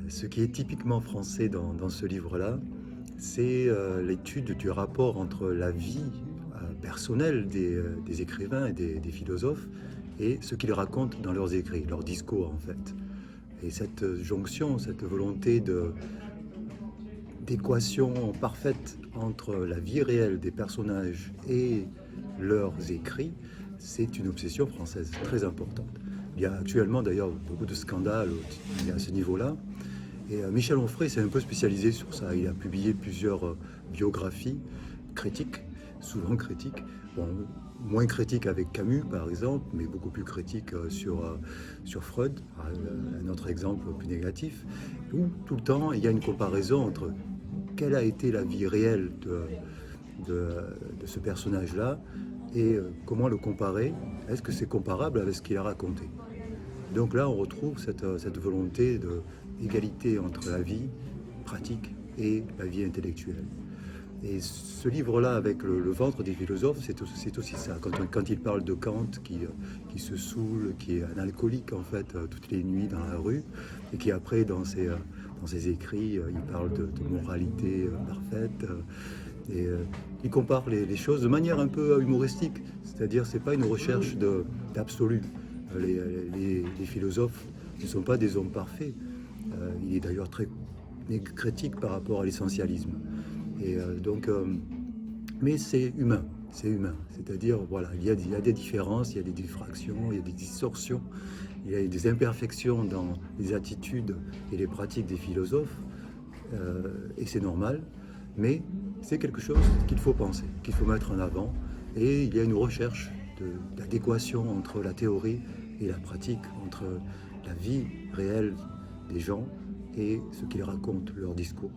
Ce qui est typiquement français dans ce livre-là, c'est l'étude du rapport entre la vie personnelle des écrivains et des philosophes et ce qu'ils racontent dans leurs écrits, leurs discours en fait. Et cette jonction, cette volonté d'équation parfaite entre la vie réelle des personnages et leurs écrits, c'est une obsession française très importante. Il y a actuellement d'ailleurs beaucoup de scandales à ce niveau-là. Et Michel Onfray s'est un peu spécialisé sur ça. Il a publié plusieurs biographies critiques, souvent critiques, bon, moins critiques avec Camus par exemple, mais beaucoup plus critiques sur Freud, un autre exemple plus négatif, où tout le temps il y a une comparaison entre quelle a été la vie réelle de, de ce personnage-là et comment le comparer. Est-ce que c'est comparable avec ce qu'il a raconté? Donc là, on retrouve cette volonté d'égalité entre la vie pratique et la vie intellectuelle. Et ce livre-là, avec le ventre des philosophes, c'est aussi ça. Quand il parle de Kant, qui se saoule, qui est un alcoolique en fait, toutes les nuits dans la rue, et qui après, dans ses écrits, il parle de moralité parfaite, et il compare les choses de manière un peu humoristique. C'est-à-dire, c'est pas une recherche d'absolu. Les philosophes ne sont pas des hommes parfaits. Il est d'ailleurs très critique par rapport à l'essentialisme. Et mais c'est humain, c'est humain. C'est-à-dire, voilà, il y a des différences, il y a des diffractions, il y a des distorsions, il y a des imperfections dans les attitudes et les pratiques des philosophes, et c'est normal, mais c'est quelque chose qu'il faut penser, qu'il faut mettre en avant, et il y a une recherche d'adéquation entre la théorie et la pratique, entre la vie réelle des gens et ce qu'ils racontent, leur discours.